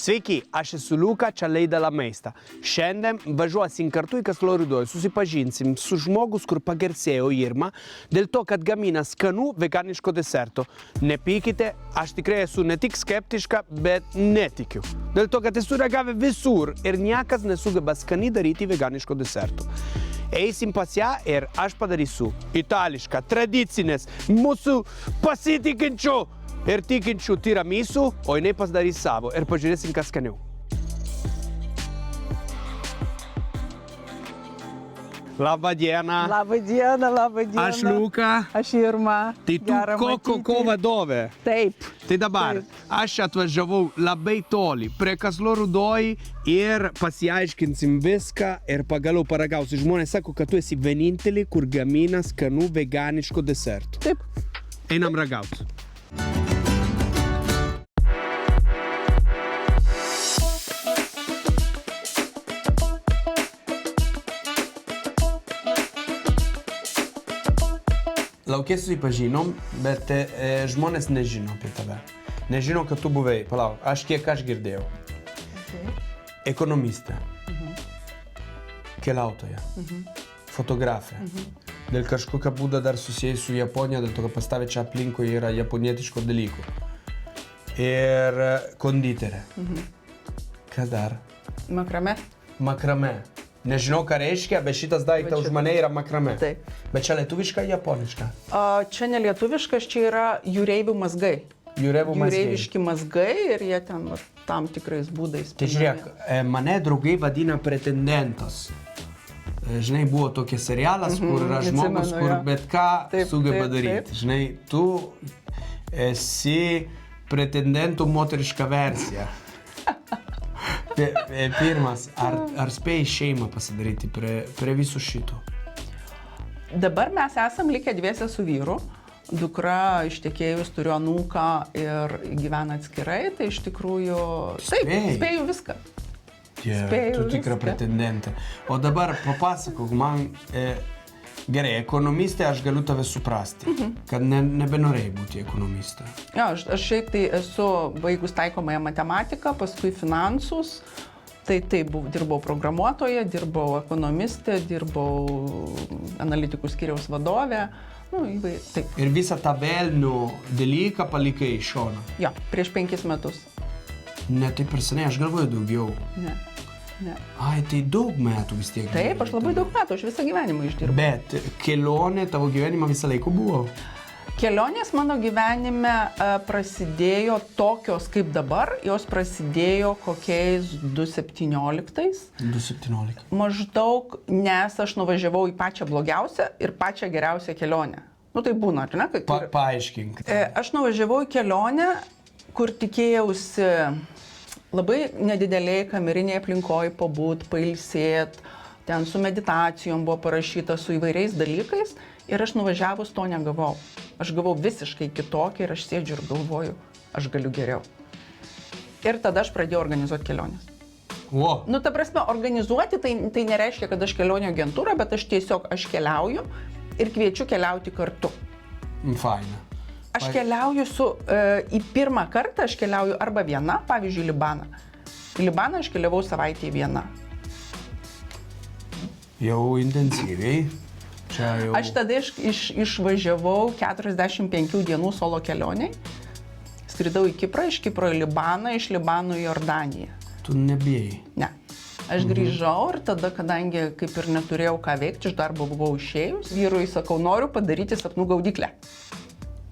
Sveiki, aš esu Liuka, čia Laida La Maista. Šiandien važiuosim kartu į Kazlų Rūdoj, susipažinsim su žmogus, kur pagarsėjo Irma, dėl to, kad gamina skanų veganiško deserto. Nepykite, aš tikrai esu ne tik skeptiška, bet netikiu. Dėl to, kad esu ragavę visur ir niekas nesugeba skaniai daryti veganiško deserto. Eisim pas ją ir aš padarysiu itališką, tradicinės, mūsų pasitikinčių ir tikinčių tiramisu, o jinai pasidarys savo ir pažiūrėsim, kas skaniau. Labą dieną. Labą dieną, labą dieną. Aš Liuka. Aš Irma. Tai tu ko vadovė. Taip. Tai dabar aš atvažiavau labai toli, prie Kazlų Rūdoj ir pasiaiškinsim viską ir pagaliau paragausiu. Žmonės sako, kad tu esi vienintelė, kur gamina skanų veganiško deserto. Taip. Einam ragauti. Lauke susipažinom, bet žmonės nežino apie tave. Nežino, kad tu buvai. Palauk, kiek aš girdėjau. Ekonomistė. Keliautoja. Fotografė. Dėl kažkokio būdo dar susijęs su Japonija, dėl to, kad pas tave čia aplinkui yra japonietiško dalykų. Ir konditerė. Ką dar? Makrame. Makrame. Nežinau, ką reiškia, bet šitas daiktas už mane yra makrame. Taip. Bet čia lietuviška, japoniška? Čia ne lietuviškas, čia yra jūreivių mazgai. Jūreiviški mazgai ir jie ten tam tikrais būdais. Tai žiūrėk, mane draugai vadina pretendentas. Žinai, buvo tokia serialas, kur yra žmogus, kur bet ką sugeba daryti. Žinai, tu esi pretendentų moteriška versija. Pirmas, ar spėjai šeimą pasidaryti prie visų šito? Dabar mes esam likę dviese su vyru. Dukra ištekėjus turiu anūką ir gyvena atskirai, tai iš tikrųjų... Taip, spėju viską. Tu tikra pretendentė. O dabar papasakok man... Gerai, ekonomistė, aš galiu tave suprasti, kad nebenorėjai būti ekonomistė. Ja, aš šiaip tai esu baigus taikomąją matematiką, paskui finansus, tai dirbau programuotoje, dirbau ekonomistė, dirbau analitikų skyriaus vadovė, taip. Ir visą tą velnių dalyką palikai iš šono? Jo, prieš 5 metus. Ne taip ir seniai, aš galvoju daugiau. Ne. Ai, tai daug metų vis tiek. Taip, aš labai daug metų, aš visą gyvenimą išdirbau. Bet kelionė tavo gyvenimą visą laiką buvo? Kelionės mano gyvenime prasidėjo tokios kaip dabar, jos prasidėjo kokiais 2017. 2017. Maždaug, nes aš nuvažiavau į pačią blogiausią ir pačią geriausią kelionę. Tai būna, ar ne? Paaiškink. Aš nuvažiavau į kelionę, kur tikėjausi labai nedideliai kameriniai aplinkoje pabūt, pailsėt, ten su meditacijom buvo parašyta, su įvairiais dalykais ir aš nuvažiavus to negavau. Aš gavau visiškai kitokį ir aš sėdžiu ir galvoju, aš galiu geriau. Ir tada aš pradėjau organizuoti keliones. O. Ta prasme, organizuoti tai nereiškia, kad aš kelionių agentūra, bet aš keliauju ir kviečiu keliauti kartu. Faina. Aš keliauju į pirmą kartą, aš keliauju arba viena, pavyzdžiui, Libaną. Į Libaną aš keliavau savaitę viena. Jau intensyviai. Aš tada išvažiavau 45 dienų solo kelioniai. Skridau į Kiprą, iš Kipro į Libaną, iš Libano į Jordaniją. Tu nebijai? Ne. Aš grįžau ir tada, kadangi kaip ir neturėjau ką veikti, iš darbo buvau išėjus, vyrui sakau, noriu padaryti sapnų gaudyklę.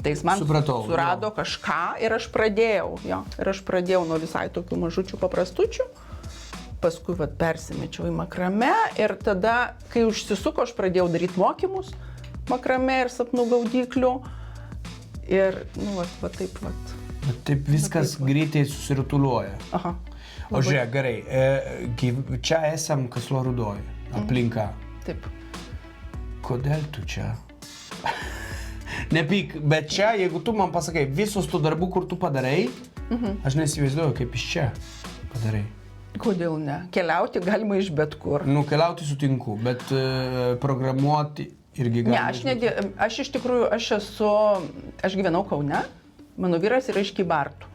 Tai jis man surado kažką ir aš pradėjau nuo visai tokių mažučių paprastučių, paskui persimečiau į makrame ir tada, kai užsisuko, aš pradėjau daryti mokymus makrame ir sapnų gaudyklių ir, taip. Bet taip viskas greitai susirituliuoja. Aha. O žiūrėk, gerai, čia esam Kazlų Rūdoj, aplinka. Taip. Kodėl tu čia? Nepyk, bet čia, jeigu tu man pasakai visus tų darbų, kur tu padarai, aš nesivaizduoju, kaip iš čia padarai. Kodėl ne? Keliauti galima iš bet kur. Keliauti sutinku, bet programuoti irgi galima. Ne, aš iš tikrųjų, aš gyvenau Kaune, mano vyras yra iš Kybartų.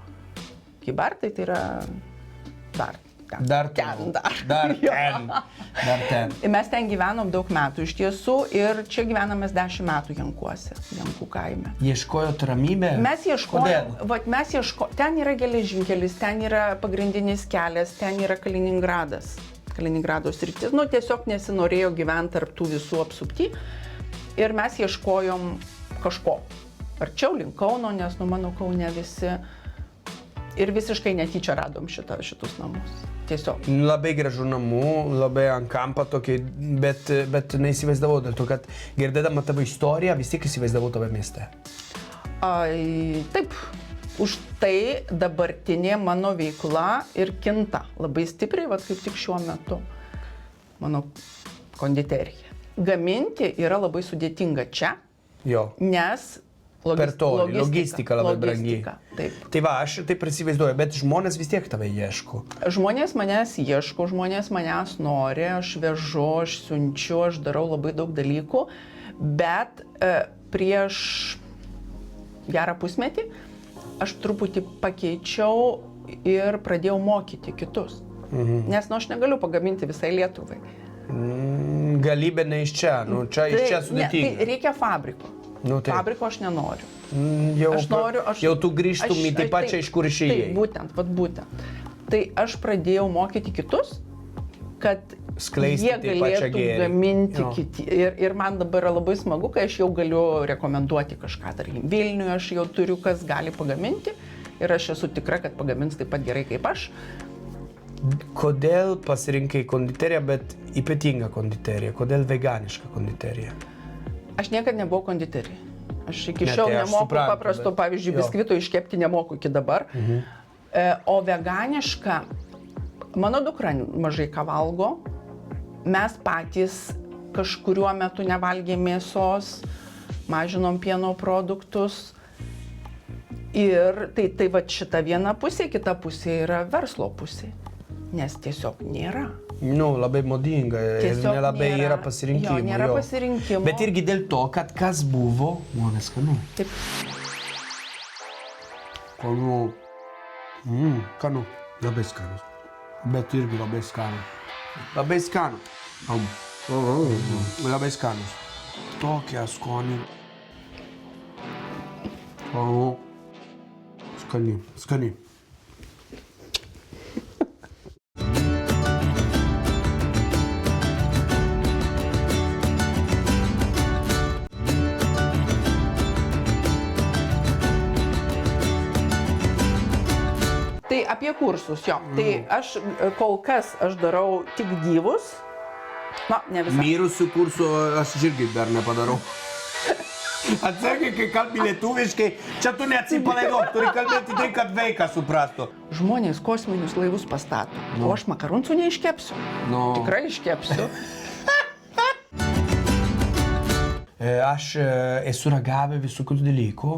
Kybartai tai yra dar ten. Dar ten. Mes ten gyvenom daug metų iš tiesų ir čia gyvenamės 10 metų Jankuose, Jankų kaime. Ieškojot ramybę? Mes ieškojom, ten yra geležinkelis, ten yra pagrindinis kelias, ten yra Kaliningradas, Kaliningrado sritis. Nu, tiesiog nesinorėjo gyventi tarp tų visų apsupty ir mes ieškojom kažko. Arčiau link Kauno, nes mano Kaune visi ir visiškai netyčia radom šitus namus. Tiesiog. Labai gražu namų, labai ant kampo tokį, bet neįsivaizdavau dėl to, kad girdėdama tavo istoriją vis tiek įsivaizdavau tave mieste. Taip, už tai dabartinė mano veikla ir kinta labai stipriai, vat kaip tik šiuo metu mano konditerija. Gaminti yra labai sudėtinga čia, nes logistika labai brangi. Taip. Tai va, aš taip įsivaizduoju, bet žmonės vis tiek tave ieško. Žmonės manęs ieško, žmonės manęs nori, aš vežu, aš siunčiu, aš darau labai daug dalykų, bet prieš gerą pusmetį aš truputį pakeičiau ir pradėjau mokyti kitus. Nes aš negaliu pagaminti visai Lietuvai. Galybė ne iš čia, iš čia sudėtinga. Tai reikia fabriko. Fabriko aš nenoriu. Jau tu grįžtum į tai pačią, iš kur išėjai. Taip, būtent. Tai aš pradėjau mokyti kitus, kad jie galėtų gaminti kiti. Ir man dabar yra labai smagu, kai aš jau galiu rekomenduoti kažką. Tarkim, Vilniuje aš jau turiu, kas gali pagaminti ir aš esu tikra, kad pagamins taip pat gerai kaip aš. Kodėl pasirinkai konditeriją, bet ypatingą konditeriją? Kodėl veganišką konditeriją? Aš niekad nebuvau konditerija. Aš iki šiol nemoku paprasto, pavyzdžiui, biskvito iškepti nemoku iki dabar. O veganiška, mano dukra mažai ką valgo, mes patys kažkuriuo metu nevalgėm mėsos, mažinom pieno produktus. Ir tai va šita viena pusė, kita pusė yra verslo pusė, nes tiesiog nėra. Labai modinga ir nelabai yra pasirinkimų. Nėra pasirinkimų. Bet irgi dėl to, kad kas buvo, žmonės skanu. Taip. Skanu. Labai skanus. Bet irgi labai skanu. Labai skanu. Labai skanus. Tokia skonį. Skani. Tai apie kursus, Tai aš kol kas darau tik gyvus. Ne visą. Mirusių kursų aš irgi dar nepadarau. Atsargiai, kai kalbi lietuviškai, čia tu neatsipalaiduok, turi kalbėti tai, kad vaikas suprastų. Žmonės kosminius laivus pastato, o aš makaronų neiškepsiu. Tikrai iškepsiu. Aš esu ragavę visokių dalykų,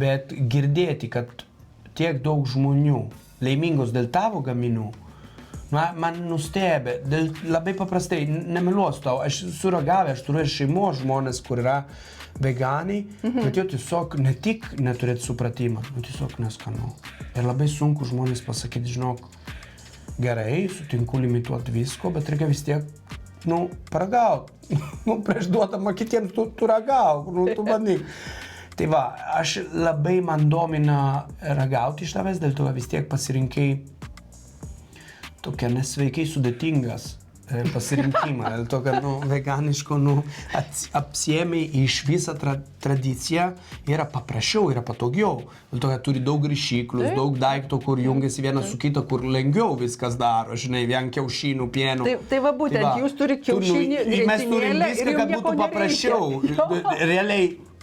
bet girdėti, kad tiek daug žmonių laimingos dėl tavo gaminių, man nustebė, labai paprastai, nemeluosiu tau, aš suragavę, aš turiu ir šeimos žmonės, kur yra veganai, bet jau tiesiog ne tik neturėti supratimą, bet tiesiog neskanu. Ir labai sunku žmonės pasakyti, žinok, gerai, sutinku limituoti visko, bet reikia vis tiek, paragauti. Prieš duodama kitiems tu ragauk, tu bandyk. Tai va, aš labai man domina ragauti iš tavęs, dėl to vis tiek pasirinkai tokia nesveikai sudėtingas pasirinkimą, dėl to, kad veganiško apsiėmė iš visą tradiciją, yra paprasčiau, yra patogiau, dėl to, kad turi daug ryšiklius, daug daiktų, kur jungiasi vienas su kita, kur lengviau viskas daro, žinai, vien kiaušinių, pienų. Tai va būtent, jūs turi kiaušinį, grietinėlę ir jums nieko nereikia.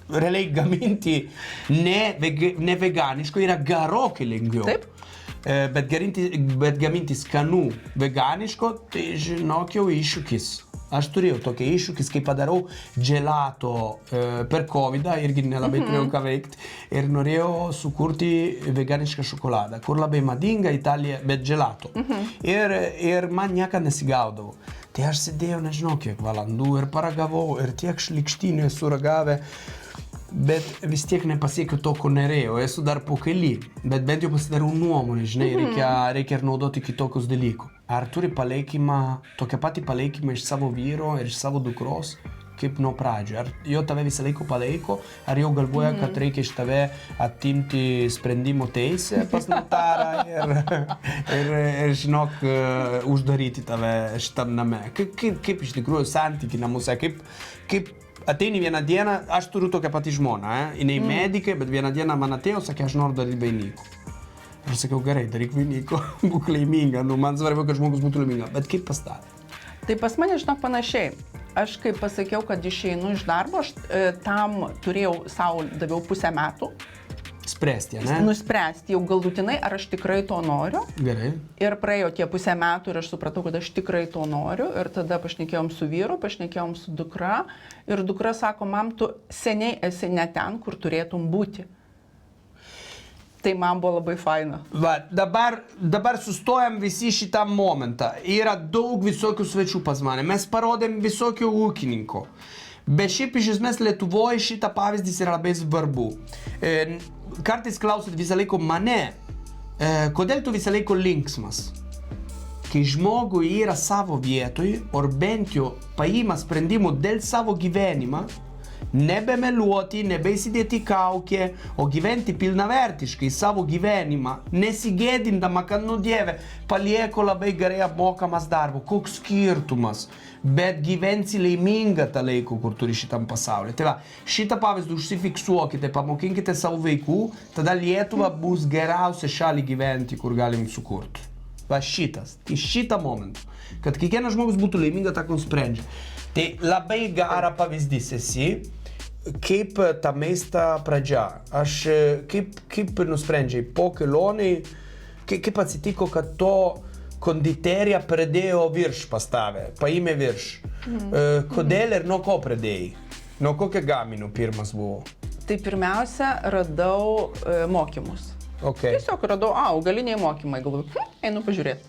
Realiai gaminti ne veganiško yra gerokai lengviau. Taip. Bet gaminti skanų veganiško, tai žinok jau iššūkis. Aš turėjau tokį iššūkis, kai padarau gelato per COVID-ą, irgi nelabai turėjau ką veikti, ir norėjau sukurti veganišką šokoladą, kur labai madinga Italija, bet gelato. Ir man niekada nesigaudavo. Tai aš sėdėjau, nežinau kiek valandų, ir paragavau, ir tiek šlikštynių esu ragavę. Bet vis tiek nepasiekiu to, ko norėjau. Esu dar po keli, bet bent jau pasidarau nuomonę, žinai, reikia ir naudoti kitokius dalykus. Ar turi palaikymą, tokią patį palaikymą iš savo vyro ir iš savo dukros, kaip nuo pradžio? Ar jo tave visą laiką palaiko, ar jau galvoja, kad reikia iš tave atimti sprendimo teisę pas notarą ir žinok, uždaryti tave šitam name? Kaip iš tikrųjų santykiai namuose, kaip ateini vieną dieną, aš turiu tokią patį žmoną, jinai medikai, bet vieną dieną man atėjo, sakė, aš noriu daryti vainikų. Aš sakiau, gerai, daryk vainikų, būk laiminga, man svarbu, kad žmogus būtų laiminga, bet kaip pas tave? Tai pas mane, žinok, panašiai. Aš kaip pasakiau, kad išeinu iš darbo, aš tam turėjau savo, daviau pusę metų. Spręsti, ne? Nuspręsti jau galutinai, ar aš tikrai to noriu. Gerai. Ir praėjo tie pusę metų ir aš supratau, kad aš tikrai to noriu. Ir tada pašnekėjom su vyru, pašnekėjom su dukra. Ir dukra sako, mam, tu seniai esi ne ten, kur turėtum būti. Tai man buvo labai faina. Va, dabar sustojam visi šitam momentą. Yra daug visokių svečių pas mane. Mes parodėm visokių ūkininkų. Bet šiaip iš esmės Lietuvoje šitą pavyzdys yra labai svarbu. Kartais klausit visą laiką mane, kodėl tu visą laiką linksmas? Kai žmogui yra savo vietoj, ar bent jau paima sprendimų dėl savo gyvenimą, nebemeluoti, nebeįsidėti kaukę, o gyventi pilnavertiškai savo gyvenimą, nesigėdindama, kad, nu Dieve, palieku labai gerai apmokamas darbo, koks skirtumas, bet gyvensi laiminga tą laiką, kur turi šitam pasaulyje. Tai va, šitą pavyzdį užsifiksuokite, pamokinkite savo vaikų, tada Lietuva bus geriausia šalį gyventi, kur galim sukurti. Va šitas, į šitą momentą, kad kiekvienas žmogus būtų laiminga, tą nusprendžia. Tai labai gera pavyzdys esi, kaip ta maista pradžia. Aš kaip nusprendžiai, po kelionai, kaip atsitiko, kad to konditerija pradėjo virš pas tave, paėmė virš. Kodėl ir nuo ko pradėjai? Nuo kokio gaminio pirmas buvo? Tai pirmiausia, radau mokymus. Okay. Tiesiog radau, augaliniai mokymai, galvoju, einu pažiūrėti.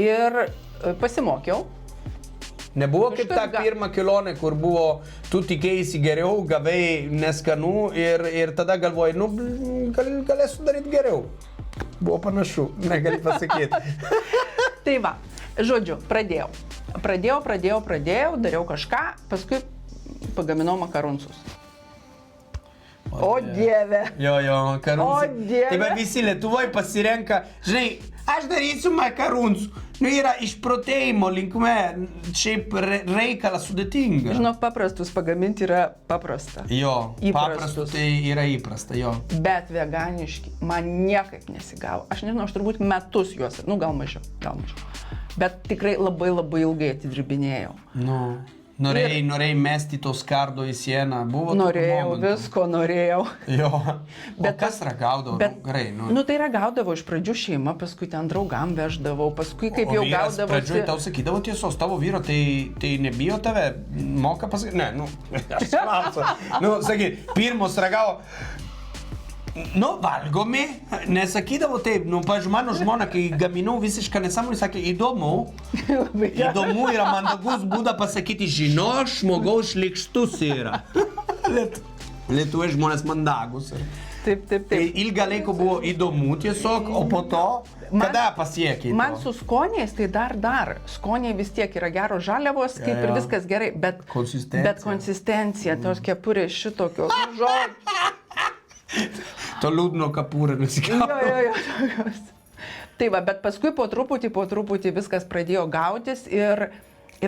Ir pasimokiau. Nebuvo kaip ta pirma kelionė, kur buvo, tu tikėjai geriau, gavai neskanų ir tada galvojai, nu, galėsiu daryti geriau. Buvo panašu, negali pasakyti. Tai va, žodžiu, pradėjau, dariau kažką, paskui pagaminau makaronsus. O Dieve! Jo, makaronai. O Dieve! Tai va visi Lietuvoje pasirenka, žinai, aš darysiu makaronus. Nu, yra išprotėjimo linkme, šiaip reikalas sudėtinga. Žinok, paprastus pagaminti yra paprasta. Jo, Įprastus. paprastus tai yra įprasta, jo. Bet veganiški man niekaip nesigavo. Aš nežinau, aš turbūt metus juos, nu gal mažiau. Bet tikrai labai ilgai atidirbinėjau. Nu. Norėjai mesti to skardo į sieną, buvo norėjau, visko norėjau. Jo, bet kas ragaudavo? Gerai, Nu tai ragaudavo iš pradžių šeima, paskui ten draugam veždavau, paskui kaip jau gaudavosi. Pradžioj tau sakydavo tiesos, tavo vyro tai nebijo tave, moka pasakyti, ne, nu, aš klausiu. Nu, sakyt, pirmos ragavo, nu, valgomi, nesakydavo taip, nu, pavyzdžiui, mano žmona, kai gaminau visišką nesąmonę, sakė, įdomu yra mandagus būdą pasakyti, žino, žmogaus šlykštus yra. Lietuvoje žmonės mandagus. Taip. Ilgą laiką buvo įdomu tiesiog, o po to, kada pasiekiai to? Man su skoniais tai dar. Skoniai vis tiek yra geros žaliavos, kaip ir viskas gerai, bet konsistencija, tos kepurės šitokios, žodžiu. To liūdno kapūrą nusikapų. Jo. Tai va, bet paskui po truputį viskas pradėjo gautis ir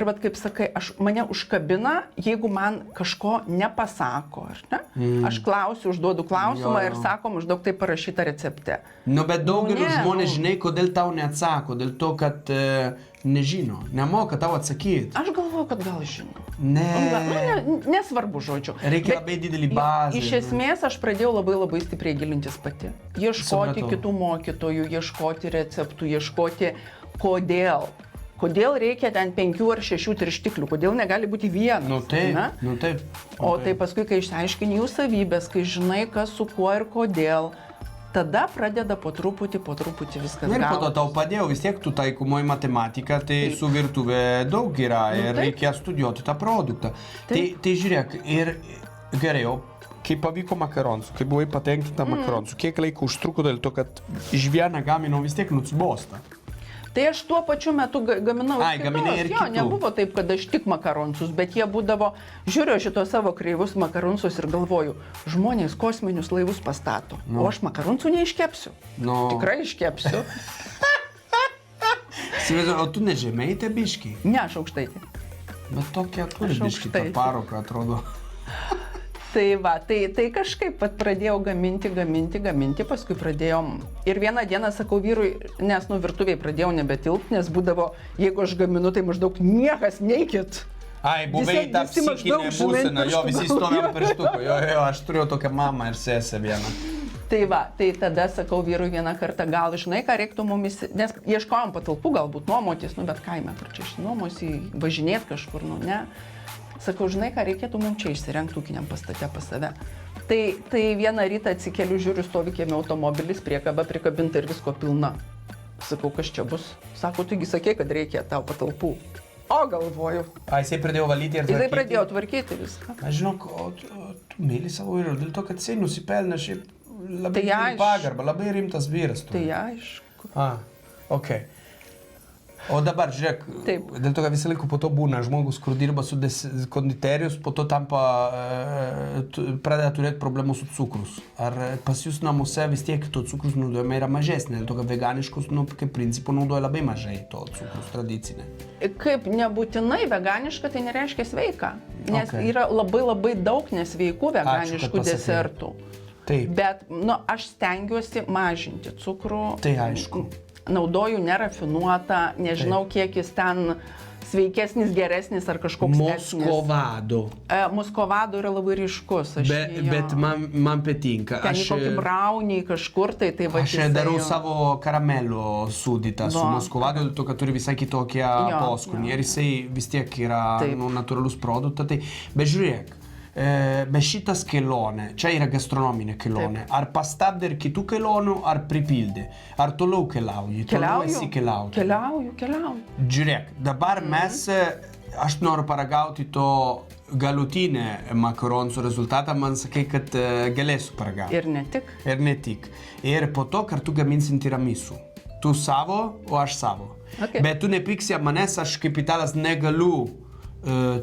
vat kaip sakai, mane užkabina, jeigu man kažko nepasako, ar ne? Aš klausiu, užduodu klausimą ir sako, maždaug tai parašyta recepte. Nu, bet daugelis žmonės žinai, kodėl tau neatsako, dėl to, kad nežino, nemoka tau atsakyti. Aš galvoju, kad gal žino. Nesvarbu žodžiu. Reikia labai didelį bazę. Iš esmės aš pradėjau labai stipriai gilintis pati. Ieškoti kitų mokytojų, ieškoti receptų, ieškoti kodėl. Kodėl reikia ten 5 ar 6 tirštiklių, kodėl negali būti vienas. Nu taip. O tai paskui, kai išsiaiškini jų savybės, kai žinai, kas su kuo ir kodėl, tada pradeda po truputį viskas gautis. Ir po to tau padėjau, vis tiek tu taikomoji matematika, tai su virtuvė daug yra ir reikia studijuoti tą produktą. Tai žiūrėk, ir Gerai, o kaip pavyko makaronsu, kaip buvai patenkinta makaronsu, kiek laiko užtruko dėl to, kad iš vieną gamino vis tiek nusibosta? Tai aš tuo pačiu metu gaminau Ai, gaminai ir jo, kitų. nebuvo taip, kad aš tik makaronsus, bet jie būdavo, žiūriu šitos savo kreivus makaronsus ir galvoju, žmonės kosminius laivus pastato, o aš makaronsų neiškepsiu. No. Tikrai iškepsiu. O tu nežemėjai te biškiai? Ne, aš aukštaitė. Bet tokia turi Aš biškiai tą aukštaitė. paroką, atrodo. Tai va, tai kažkaip pat pradėjau gaminti, paskui pradėjom. Ir vieną dieną sakau vyrui, nes virtuviai pradėjau nebetilpti, nes būdavo, jeigu aš gaminu, tai maždaug niekas neikit. Ai, buvai tą Visi maždaug, psichinę žinai, būseną, jo, visi pirštų stovėm galva. pirštuku, jo, aš turėjau tokią mamą ir sesę vieną. Tai va, tai tada sakau vyrui vieną kartą, gal žinai, ką reiktų mumis, nes ieškojom patalpų, galbūt nuomotis, bet kaime, kur čia išsinuomosi, važinėti kažkur, ne. Sakau, žinai, ką reikėtų mums čia išsirengti ūkiniam pastate pas save. Tai vieną rytą atsikeliu, žiūriu, stovi kieme automobilis, priekaba prikabinta ir visko pilna. Sakau, kas čia bus? Sako, taigi sakė, kad reikia tau patalpų. O galvoju. A, jisai pradėjo valyti ir tvarkyti? Jisai pradėjo tvarkyti viską. Aš žinok, tu myli savo vyrą, dėl to, kad jisai nusipelnė šiaip labai Tai aišku. pagarbą, labai rimtas vyras. Tu. Tai aišku. Ok. O dabar, žiūrėk, Taip. dėl to, kad visą laiką po to būna žmogus, kur dirba su konditerijus, po to tampa, pradeda turėti problemų su cukrus. Ar pas jūs namuose vis tiek to cukrus naudojama yra mažesnė, dėl to, kad veganiškus, kaip principų, naudoja labai mažai to cukrus tradicinė. Kaip nebūtinai veganiška, tai nereiškia sveika. Nes Okay. yra labai daug nesveikų veganiškų pasakei. desertų. Taip. Bet, aš stengiuosi mažinti cukrų. Tai aišku. Naudoju nerafinuotą, nežinau, kiek jis ten sveikesnis, geresnis ar kažkoks Moskovado. Muskovado yra labai ryškus. Bet man patinka. Ten į kokį braunį kažkur, tai va. Aš darau savo karamelio sūdytą su Moskovado, dėl to, kad turi visai kitokią poskonį. Ir jisai vis tiek yra natūralus produktas. Tai, bet žiūrėk, be šitas kelionė, čia yra gastronominė kelionė. Ar pastabdė ir kitų kelionių, ar pripildė? Ar toliau keliauji? Keliauju. Žiūrėk, dabar aš noriu paragauti to galutinę makaronsų rezultatą, man sakai, kad galėsiu paragauti. Ir ne tik. Ir ne tik. Ir po to kartu gaminsim tiramisu. Tu savo, o aš savo. Okay. Bet tu nepyksi ant manęs, aš kaip italas negaliu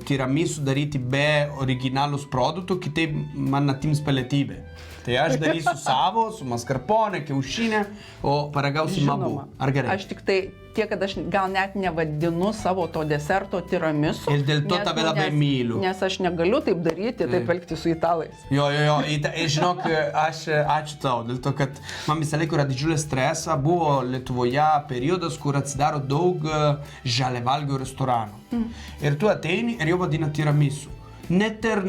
tiramisu daryti be originalus produktų, kitaip man atims pilietybę. Tai aš darysiu savo, su mascarpone, kiaušinė, o paragausim abu. Ar gerai? Aš tik tai tiek, kad aš gal net nevadinu savo to deserto tiramisu. Ir dėl to tave labai myliu. Nes aš negaliu taip daryti, taip elgti su italais. Jo, žinok, ačiū tau, dėl to, kad man visą laiką yra didžiulė stresa, buvo Lietuvoje periodas, kur atsidaro daug žaliavalgių restoranų. Ir tu ateini ir jau vadina tiramisu. Net ir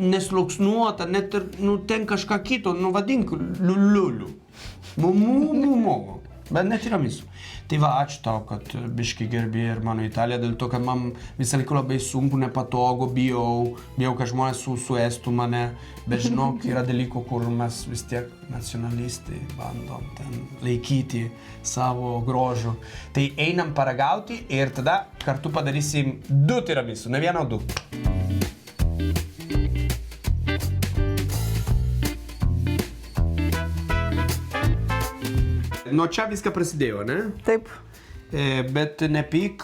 nesluoksnuota, net ir ten kažką kito, vadink liuliuliu. Mumu. Bet net tiramisu. Tai va, ačiū tau, kad biški gerbi ir mano Italiją, dėl to, kad man visą laiką labai sunku, nepatogu, bijau, kad žmonės suėstų mane, bet žinok, yra dalykų, kur mes vis tiek nacionalistai bandom ten laikyti savo grožų. Tai einam paragauti ir tada kartu padarysim 2 tiramisu, ne vieną, o 2. Nuo čia viską prasidėjo, ne? Taip. Bet nepyk,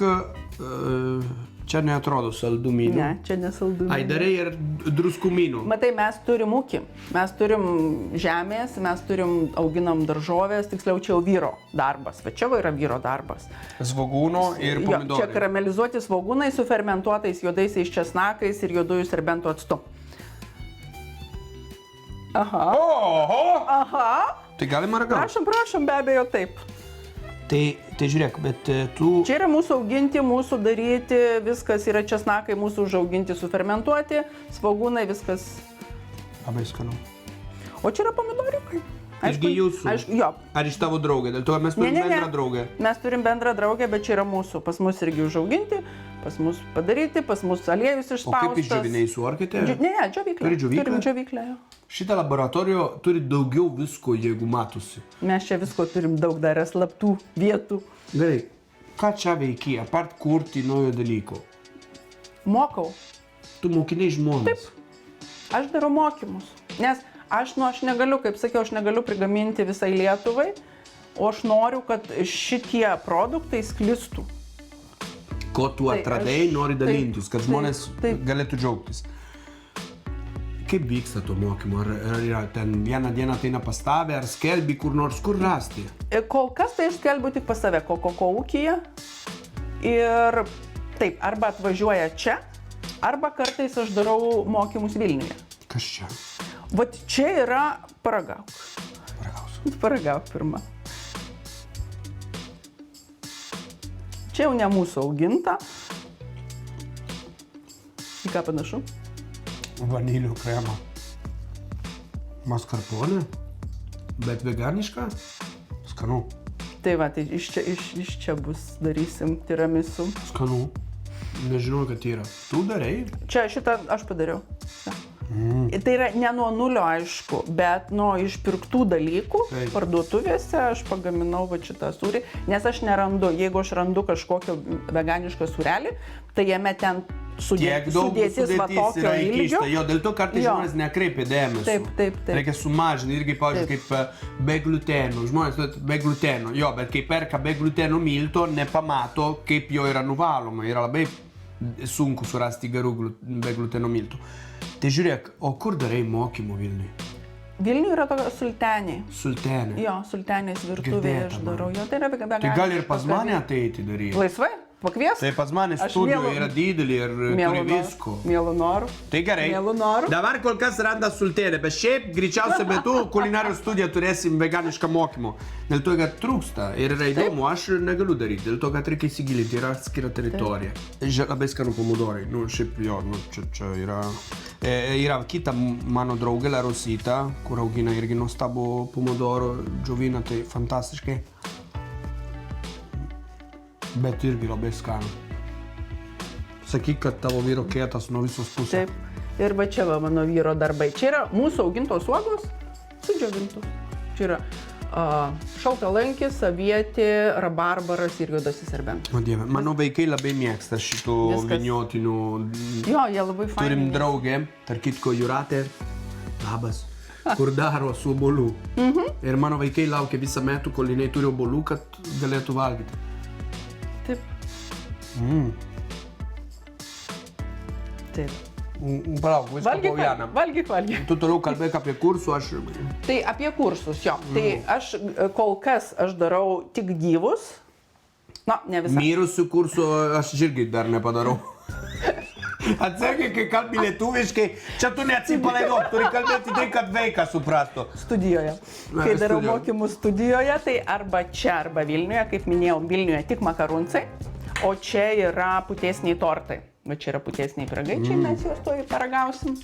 čia neatrodo saldumynų. Ne, čia nesaldumynų. Ai, darai ir druskumynų. Matai, mes turim ūkį, mes turim žemės, mes auginam daržovės, tiksliau čia jau vyro darbas, bet čia yra vyro darbas. Svogūno ir pomidorų. Čia karamelizuoti svogūnai su fermentuotais juodaisiais česnakais ir juodųjų serbentų actu. Aha. Tai galima ragauti? Prašom, be abejo, taip. Tai žiūrėk, bet tu... Čia yra mūsų auginti, mūsų daryti, viskas yra česnakai mūsų užauginti, sufermentuoti, svogūnai, viskas. Labai skanu. O čia yra pomidoriukai. Irgi jūsų? Jo. Ar iš tavo draugė? Dėl to mes turim bendrą draugę. Mes turim bendrą draugę, bet čia yra mūsų. Pas mus irgi užauginti, pas mus padaryti, pas mus aliejus išspaustas. O kaip išdžioviniai suorkite? Ne, džiovyklę. Turi džiovyklę? Turim džiovyklę, jo. Šitą laboratoriją turi daugiau visko, jeigu matosi. Mes čia visko turim daug dar slaptų vietų. Gerai, ką čia veiki, apart kurti naujo dalyko? Mokau. Tu mokiniai žmonės. Aš darau mokymus, nes aš negaliu, kaip sakiau, aš negaliu prigaminti visai Lietuvai, o aš noriu, kad šitie produktai sklistų. Ko tu atradai, nori dalintis, kad žmonės galėtų džiaugtis. Kaip vyksta to mokymo? Ar yra ten vieną dieną ateina pas tave, ar skelbi kur nors, kur rasti? Kol kas tai aš skelbiu tik pas save, Kokoko ūkyje. Ir taip, arba atvažiuoja čia, arba kartais aš darau mokymus Vilniuje. Kas čia? Vat čia yra paragauk. Paragausiu. Paragauk pirmą. Čia jau ne mūsų auginta. Į ką panašu? Vanilio krema. Mascarpone, bet veganiška. Skanu. Tai va, tai iš čia bus, darysim tiramisu. Skanu. Nežinau, kad yra. Tu darai? Čia šitą aš padariau. Tai yra ne nuo nulio, aišku, bet nuo išpirktų dalykų parduotuvėse aš pagaminau va šitą sūrį, nes aš nerandu, jeigu aš randu kažkokio veganišką sūrelį, tai jame ten sudėtis va tokio ilgio. Jo, dėl to kartais žmonės nekreipia dėmesio. Taip. Reikia sumažinti irgi, pavyzdžiui, kaip be gluteno. Žmonės be gluteno, jo, bet kai perka be gluteno milto, nepamato, kaip jo yra nuvaloma. Yra labai sunku surasti gerų be gluteno miltų. Tai žiūrėk, o kur darai mokymų Vilniuje? Vilniuje yra tokia sultenė. Sultenė? Jo, sultenės virtuvėje aš darau. Jo, tai yra veganiškas. Tai gali ir pas mane ateiti daryti? Laisvai? Pakvies? Tai pas mane studijoje yra didelį ir turi visko. Mielu noru. Tai gerai. Mielu noru. Dabar kol kas randa sultenė, bet šiaip greičiausiai metu kulinarijos studiją turėsim veganišką mokymą. Dėl to, kad trūksta ir yra įdomu, aš negaliu daryti, dėl to, kad reikia įsigilinti, yra atskira teritorija. Labai skanu pomodorai, nu šiaip jo, nu čia yra. Yra kita mano draugė, La Rosita, kur augina irgi nuostabų pomodoro, džiovina, tai fantastiškai. Bet irgi labai skanu. Sakyk, kad tavo vyro kietas nuo visos pusės. Taip. Ir va čia va mano vyro darbai. Čia yra mūsų augintos uogos, sudžiovintos. Čia yra šaltalankis, avietė, rabarbaras ir juodasis serbentas. O Dieve, mano vaikai labai mėgsta šitų viniotinių. Jo, jie labai faini. Turim draugę, tarp kitko Jūratė, labas, kur daro su obuolių. Ir mano vaikai laukia visą metų, kol jinai turi obuolių, kad galėtų valgyti. Taip. Taip. Palauk, viską po vieną. Valgyk. Tu toliau kalbėk apie kursų, aš... Tai apie kursus, jo. Tai aš kol kas aš darau tik gyvus. Na, ne visą. Mirusių kursų aš irgi dar nepadarau. Atsargiai, kai kalbi lietuviškai, čia tu neatsipalaiduok, turi kalbėti tai, kad vaikas suprastų. Studijoje. Kai darau mokymus studijoje, tai arba čia, arba Vilniuje, kaip minėjau, Vilniuje tik makaruncai, o čia yra putėsniai tortai. Va čia yra putėsniai pyragaičiai, mes juos to paragausim.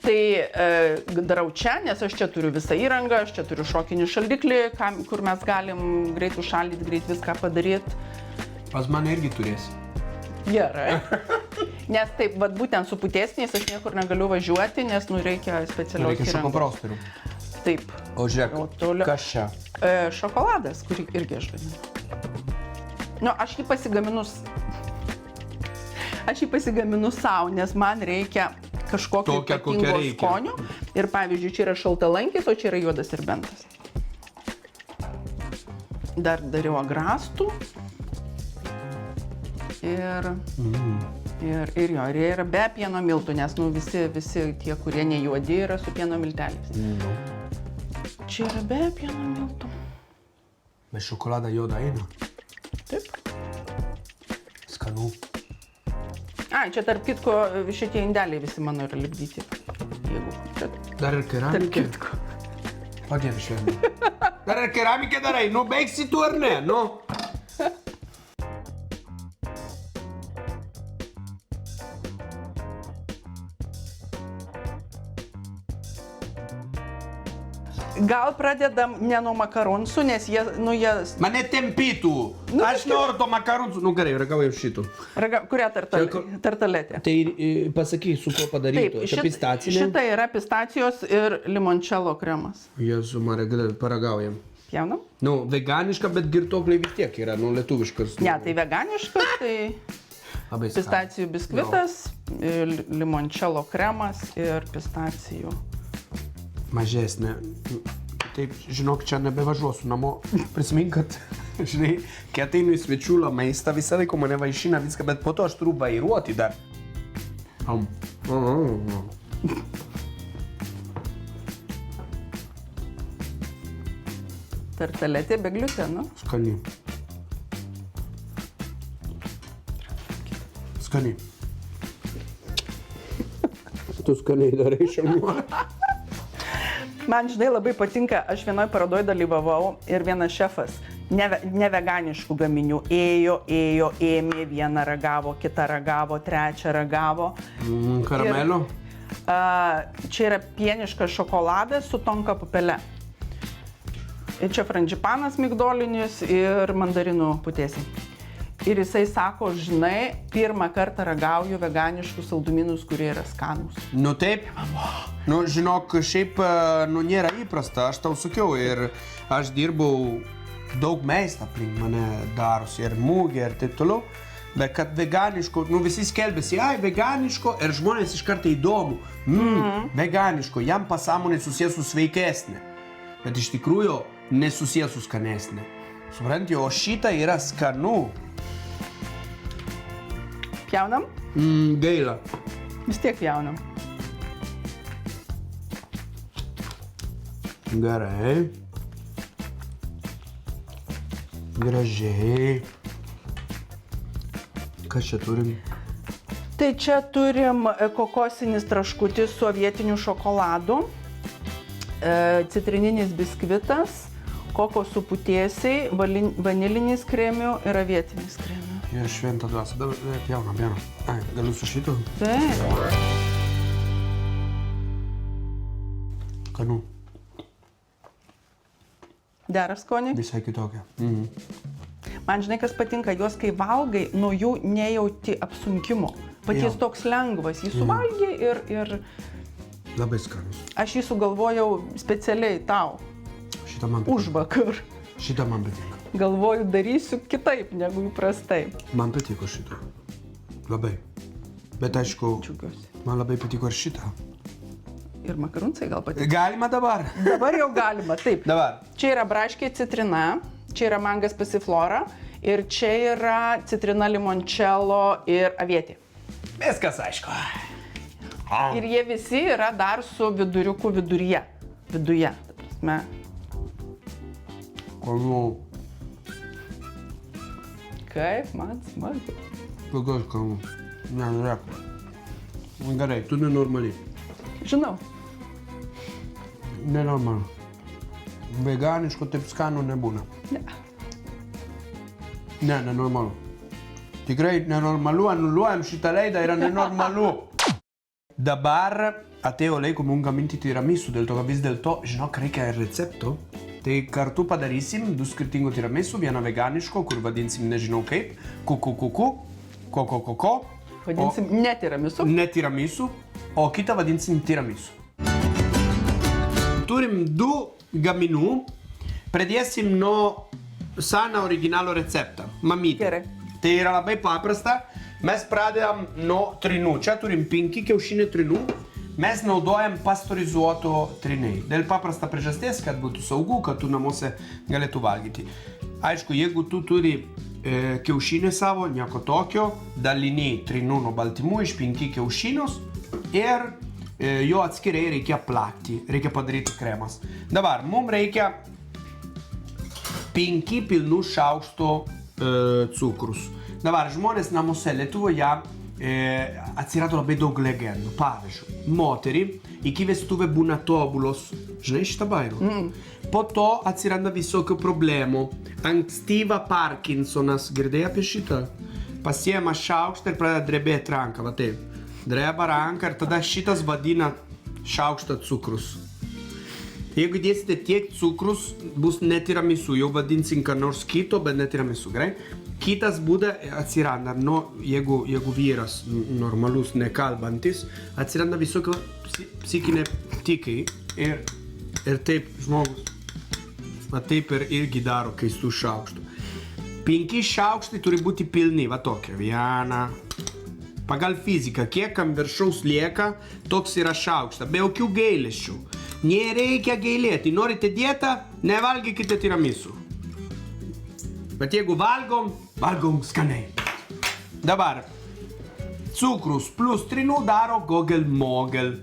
Tai darau čia, nes aš čia turiu visą įrangą, aš čia turiu šokinį šaldiklį, kur mes galim greit užšaldyti, greit viską padaryti. Pas mane irgi turėsi. Gerai. Nes taip, vat būtent su putėsniais aš niekur negaliu važiuoti, nes reikia specialios įrangos. Reikia šokoprosterių. Taip. O žiūrėk, kas čia? Šokoladas, kurį irgi aš gaminu. Nu, aš jį pasigaminu savo, nes man reikia kažkokio ypatingo skonio. Ir pavyzdžiui, čia yra šaltalankis, o čia yra juodas serbentas. Dar dariau agrastų. Ir yra be pieno miltų, nes visi tie, kurie nejuodi, yra su pieno milteliais. Čia yra be pieno miltų. Bet šokoladą juodą eina. Taip. Skanu. Ai, čia tarp kitko šitie indeliai visi mano yra lipdyti. Dar ir keramikė? Tarp kitko. Pagėm šiandien. Dar ir keramikė darai, nu baigsi tu ar ne, nu? Gal pradedam ne nuo makarunsų, nes jie... Mane tempytų. Aš noriu to makarunsų. Nu gerai, ragauju šitų. Kurią tartaletę? Tai pasakyk, su ko padarytų. Čia pistacinė? Šita yra pistacijos ir limončelo kremas. Jėzu, Marija, paragaujam. Pjaunam? Nu, veganiška, bet girtuokliai vis tiek yra, nu, lietuviškas. Ne, tai veganiškas, tai... Labai skanu. Pistacijų biskvitas, limončelo kremas ir pistacijų. Mažesnė. Taip, žinok, čia nebevažiuosiu namo. Prisimink, kad, žinai, kai ateinu į svečiulą maistą, visą laiką mane vaišina viską, bet po to aš turiu vairuoti dar. Tartaletė be gliuteno. Skani. Skani. Tu skaniai darai šiandien. Man, žinai, labai patinka, aš vienoj parodoj dalyvavau ir vienas šefas neveganiškų gaminių ėmė, vieną ragavo, kitą ragavo, trečią ragavo. Karamelio? Čia yra pieniškas šokoladas su tonka pupele. Ir čia frangipanas migdolinis ir mandarinų putėsiai. Ir jisai sako, žinai, pirmą kartą ragauju veganiškus saldumynus, kurie yra skanūs. Nu taip. Nu, žinok, šiaip, nėra įprasta, aš tau sakiau ir aš dirbau daug meistą aplink mane darosi ir mūgė ir taip toliau. Bet kad veganiško, visi skelbėsi, veganiško ir žmonės iš karto įdomu. Veganiško, jam pasąmonė susijęs su sveikesnė. Bet iš tikrųjų nesusijęs su skanesnė. Supranti, o šita yra skanu. Pjaunam? Gaila. Vis tiek pjaunam. Gerai. Gražiai. Kas čia turim? Tai čia turim kokosinis traškutis su avietiniu šokoladu, citrininis biskvitas, kokosų putėsiai, vanilinis kremių ir avietinis kremių. Ir šventą dvasę. Dabar pjaunam. Ai, galiu su šitu? Taip. Skanu. Dera skonį? Visai kitokia. Man, žinai, kas patinka, juos kai valgai, nuo jų nejauti apsunkimo. Pat jis toks lengvas, jį suvalgi ir... Labai skanus. Aš jį sugalvojau specialiai tau. Šitą man patiko. Užvakar. Šitą man patiko. Galvoju, darysiu kitaip negu įprastai. Man patiko šitą. Labai. Bet aišku, Džiugiuosi. man labai patiko ir šitą. Ir makarunsai gal patiko. Galima dabar? Dabar jau galima, taip. Dabar. Čia yra braškė citrina, čia yra mangas pasiflora ir čia yra citrina limončelo ir avietė. Viskas aišku. Ir jie visi yra dar su viduriuku viduje. Viduje, ta prasme. Skanu. Kaip, man smagu. Kokios skanu. Nenorėk. Gerai, tu nenormaliai. Žinau. Nenormalu. Veganiško taip skanu nebūna. Ne. Ne, nenormalu. Tikrai nenormalu, anuluojam šitą laidą, yra nenormalu. Dabar atėjo laiko mums gaminti tiramisu, dėl to, kad vis dėlto, žinok, reikia recepto. Tai kartu padarysim du skirtingų tiramisu, vieną veganiško, kur vadinsim nežinau kaip, koko. Vadinsim ne tiramisu. Ne tiramisu, o kitą vadinsim tiramisu. Turim du gaminų, pradėsim nuo seną originalo receptą, mamytė. Gerai. Tai yra labai paprasta, mes pradedam nuo trinų, čia turim 5 kiaušinių trinų, mes naudojam pastorizuoto triniai. Dėl paprasta priežasties, kad būtų saugu, kad tu namuose galėtų valgyti. Aišku, jeigu tu turi kiaušinį savo, nieko tokio, daliniai trinų nuo baltymų iš 5 kiaušinius ir jo atskirai reikia plakti, reikia padaryti kremas. Dabar, mums reikia 5 pilnų šaukštų cukrus. Dabar, žmonės namuose Lietuvoje atsirado labai daug legendų. Pavyzdžiui, moterį iki vestuvių būna tobulos. Žinai šitą bairų? Po to atsiranda visokių problemų. Ankstyva Parkinsonas, girdėjai apie šitą? Pasiema šaukštą ir pradeda drebėti ranką, va taip. Dreba ranką ir tada šitas vadina šaukštą cukrus. Jeigu dėsite tiek cukrus, bus ne tiramisu, jau vadinsim ką nors kito, bet ne tiramisu, gerai? Kitas būdas atsiranda, jeigu vyras normalus, nekalbantis, atsiranda visokio psichinė tikai ir taip žmogus, va taip ir irgi daro keistų šaukštų. 5 šaukštai turi būti pilni, va tokie, 1, pagal fiziką, kiek ant viršaus lieka, toks yra šaukšta, be jokių gailesčių. Nereikia gailėti, norite dietą, nevalgykite tiramisu. Bet jeigu valgom skaniai. Dabar, cukrus plus trinų daro gogel-mogel.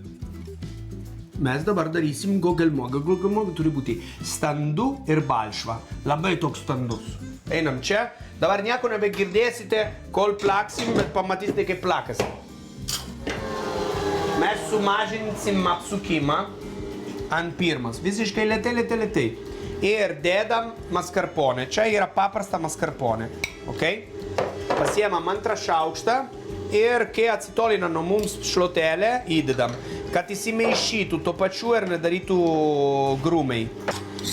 Mes dabar darysim gogel-mogel. Gogel-mogel turi būti standu ir balšva. Labai toks standus. Einam čia. Dabar nieko nebegirdėsite, kol plaksim, bet pamatysite, kaip plakasi. Mes sumažinsim apsukimą ant pirmas. Visiškai lėtai. Ir dėdam mascarpone. Čia yra paprasta mascarpone. Okay? Pasiemam antrą šaukštą ir kai atsitolina nuo mums šluotelę, įdedam, kad įsimaišytų tuo pačiu ir nedarytų grūmai.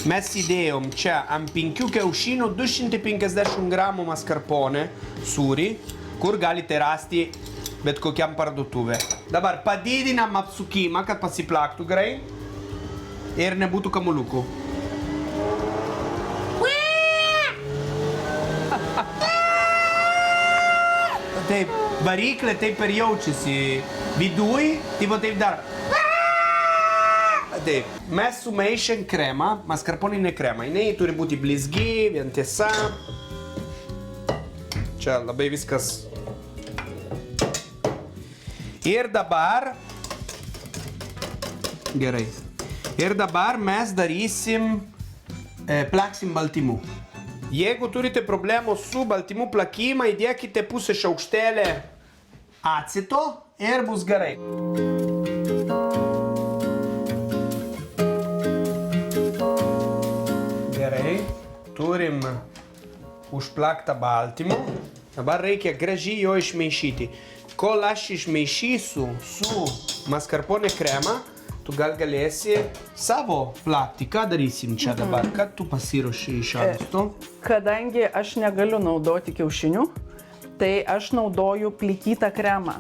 Mes įdėjom čia ant 5 kiaušinių 250 gramų mascarpone sūrį, kur galite rasti bet kokiam parduotuvė. Dabar padidinam apsukimą, kad pasiplaktų gerai ir nebūtų kamuoliukų. Taip, variklė taip ir jaučiasi viduj, taip dar. Taip, mes sumaišėm kremą, mascarponinę kremą. Jinai turi būti blizgi, vientiesa. Čia labai viskas. Ir dabar... Gerai. Ir dabar mes darysim, plaksim baltymų. Jeigu turite problemų su baltymų plakimą, įdėkite pusę šaukštelę acito ir bus gerai. Gerai, turim užplaktą baltymų. Dabar reikia gražiai jo išmaišyti. Kol aš išmaišysiu su mascarpone krema, tu galėsi savo plakti. Ką darysim čia dabar? Kad tu pasiruoši iš anksto? Kadangi aš negaliu naudoti kiaušinių, tai aš naudoju plikytą kremą.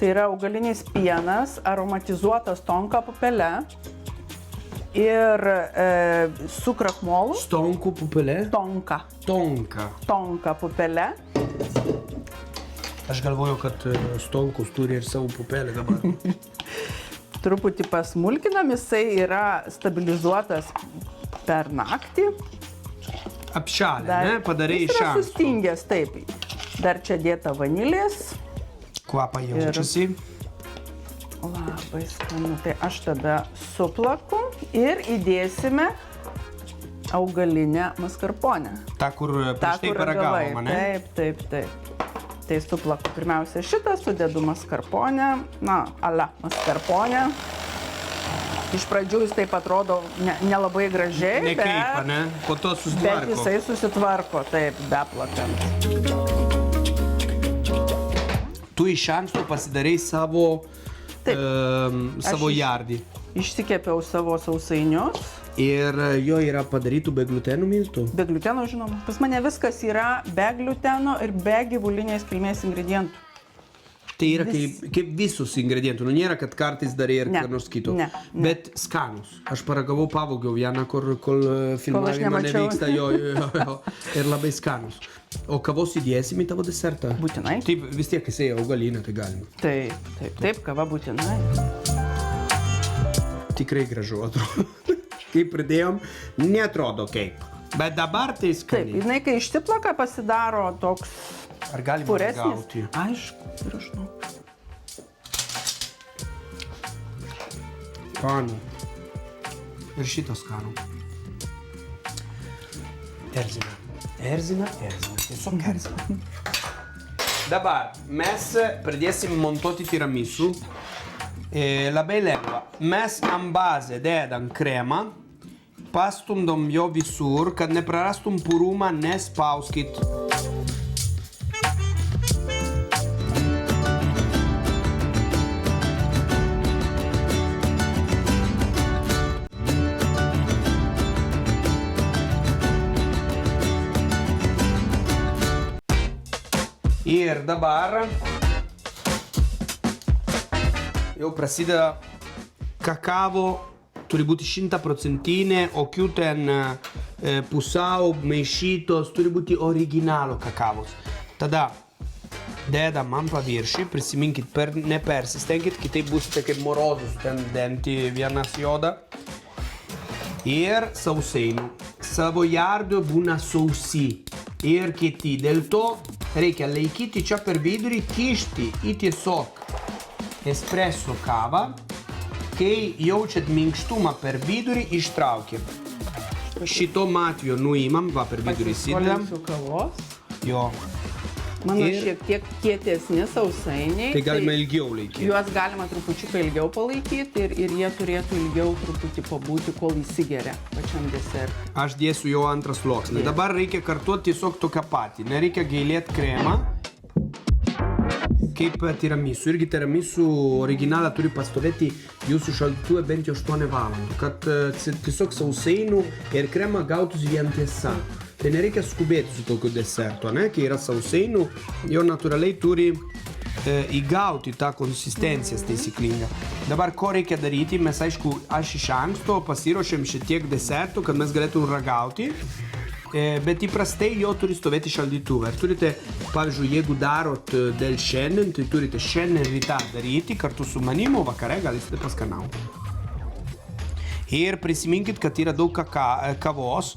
Tai yra augalinis pienas, aromatizuotas tonka pupele ir su krakmolu. Stonkų pupelė? Tonka. Tonka pupele. Aš galvoju, kad stonkus turi ir savo pupelę dabar. Truputį pasmulkinam, jisai yra stabilizuotas per naktį. Apšalė, ne? Padarei iš anksto. Jis yra anksto. sustingęs, taip. Dar čia dėta vanilės. Kvapą jaučiasi. Labai skanu. Tai aš tada suplaku ir įdėsime augalinę mascarpone. Ta, kur prieš tai paragavom, ne? Taip. Tai suplaku pirmiausia šitą, sudedu mascarpone, ala mascarpone. Iš pradžių jis taip atrodo nelabai gražiai, Ne kaip, ne? Po to susitvarko. Bet jisai susitvarko, taip, beplakant. Tu iš anksto pasidarei savo jardį. Išsikepiau savo sausainius. Ir jo yra padarytų be glutenų miltų? Be gluteno, žinoma. Pas mane viskas yra be gluteno ir be gyvulinės kilmės ingredientų. Tai yra kaip visus ingredientų. Nu, nėra, kad kartais darė ir ką nors kito. Ne. Bet skanus. Aš paragavau, pavogiau vieną, kol filmavimą nevyksta. Jo. Ir labai skanus. O kavos įdėsim į tavo desertą? Būtinai. Taip, vis tiek jisai augalinė, tai galima. Taip, kava būtinai. Tikrai gražu atrodo. Kaip pridėjom, neatrodo kaip. Bet dabar tai skaniai. Taip, jinai kai išsiplaka pasidaro toks Ar galima puresnis. gauti? Aišku, ir aš noriu. Skanu. Ir šitas skanu. Erzina. Tiesiog erzina. Dabar mes pradėsim montuoti tiramisu. Labai lengva. Mes ant bazę dėdam kremą, pastumdom jo visur, kad neprarastum purumą, nespauskit. Ir dabar jau prasideda kakavo, turi būti 100%, o kių ten pusiau maišytos, turi būti originalo kakavos. Tada dedam ant paviršių, prisiminkit, nepersistenkit, kitaip būsite kaip Morozus, ten denti vienas joda. Ir sausainių. Savoiardo būna sausi ir kiti. Dėl to reikia laikyti čia per vidurį, kišti į tiesiog espresso kavą. Kai jaučiat minkštumą per vidurį, ištraukit. Šitom atveju nuimam, va per vidurį įsidedam. Pasiskolinsiu kavos. Jo. Mano šiek tiek kietesni sausainiai. Tai galima ilgiau laikyti. Juos galima trupučiuką ilgiau palaikyti ir jie turėtų ilgiau truputį pabūti, kol įsigeria pačiam desertui. Aš dėsiu jau antrą sluoksnį. Dabar reikia kartuoti tiesiog tokią patį. Nereikia gailėti kremą. Kaip tiramisu. Irgi tiramisu originalą turi pastovėti jūsų šaldytuve bent jau 8 valandų, kad tiesiog sausainių ir krema gautųsi vientiesa. Tai nereikia skubėti su tokiu desertu, ne? Kai yra sausainių, jo natūraliai turi įgauti tą konsistenciją taisyklingą. Dabar ko reikia daryti? Mes aišku, aš iš anksto pasiruošėm šitiek desertų, kad mes galėtume ragauti. Bet įprastai jo turi stovėti šaldytuve. Turite, pavyzdžiui, jeigu darot dėl šiandien, tai turite šiandien rytą daryti kartu su manimu, vakare galite paskanauti. Ir prisiminkit, kad yra daug kavos.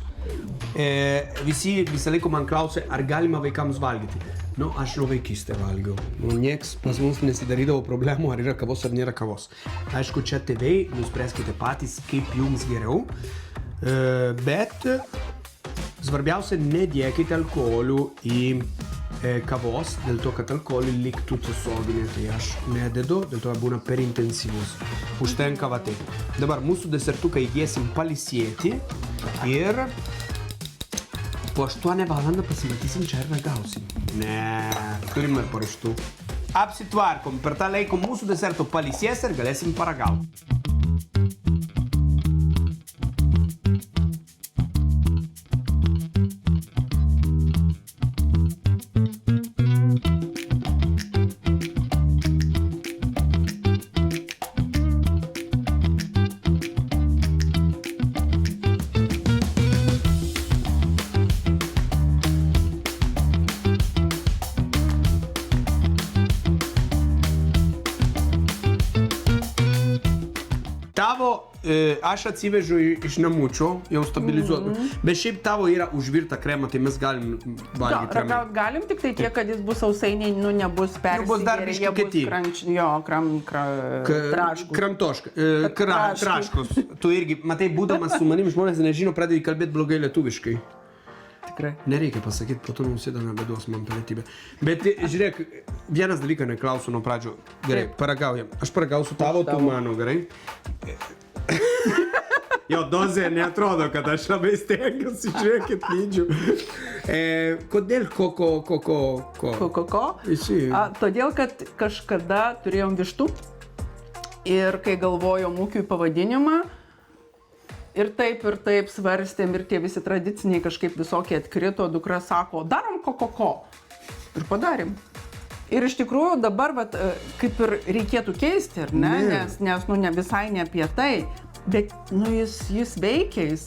Visi visą laiką man klausia, ar galima vaikams valgyti. Nu, aš nuo vaikystę valgiau. Nieks pas mums nesidarydavo problemų, ar yra kavos ar nėra kavos. Aišku, čia tėvai, nuspręskite patys, kaip jums geriau. Bet svarbiausia, nedėkite alkoholių į kavos, dėl to, kad alkoholį liktų tiesioginė, tai aš nededu, dėl to būna per intensyvus. Užtenka va taip. Dabar mūsų desertuką įdėsim palisėti ir po 8 valandą pasimatysim čia ir ragausim. Ne, turim ir paraštų. Apsitvarkom, per tą laiką mūsų desertų palisės ir galėsim paragauti. Aš atsivežiu iš namučio, jau stabilizuotų. Bet šiaip tavo yra užvirta krema, tai mes galim valgyti kremą. Ragaut galim, tik tai tiek, kad jis bus sausainiai, nebus persigėrę. Bus dar biškį kiti. Traškos. Tu irgi, matai, būdamas su manim žmonės nežino, pradėjai kalbėti blogai lietuviškai. Tikrai. Nereikia pasakyti, po to mums įdana bėdos man pilietybė. Bet žiūrėk, vienas dalyką neklausiu nuo pradžio. Gerai, paragaujam. Aš paragausiu tavo, tu mano, gerai? Jo, dozė neatrodo, kad aš labai stengiuosi, žiūrėkit, lydžiu. Kodėl koko? Todėl, kad kažkada turėjom vištų ir kai galvojom ūkiui pavadinimą, ir taip svarstėm ir tie visi tradiciniai kažkaip visokie atkrito, dukra sako, darom koko. Ir padarėm. Ir iš tikrųjų dabar kaip ir reikėtų keisti, ar ne? Nes ne visai ne apie tai. Bet, jis veikia, jis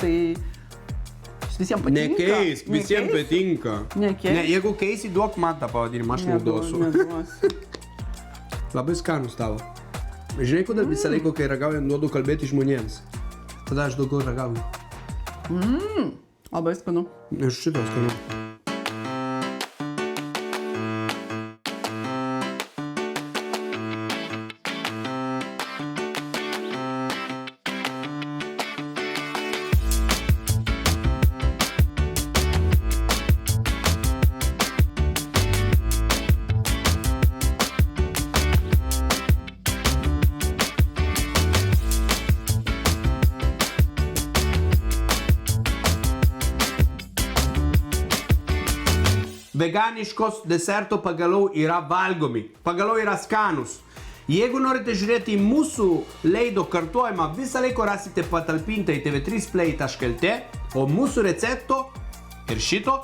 visiems patinka. Nekeisk, visiems patinka. Nekeisk. Ne, jeigu keisi, duok man tą pavadinimą, aš naudosiu. Labai skanus tavo. Žinai, kodėl visą laiką, kai ragaujam, duodu kalbėti žmonėms. Tada aš daugiau ragauju. Labai skanu. Iš šito skanu. Veganiškos deserto pagaliau yra valgomi, pagaliau yra skanus. Jeigu norite žiūrėti į mūsų laido kartojimą, visą laiką rasite patalpintą į tv3play.lt, o mūsų recepto ir šito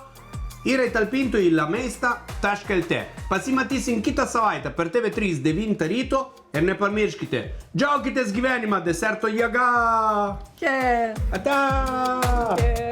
yra įtalpinto į lameista.lt. Pasimatysim kitą savaitę per TV3 9 ryto ir nepamirškite, džiaukitės gyvenimą, deserto jėga! Yeah. Ata! Yeah.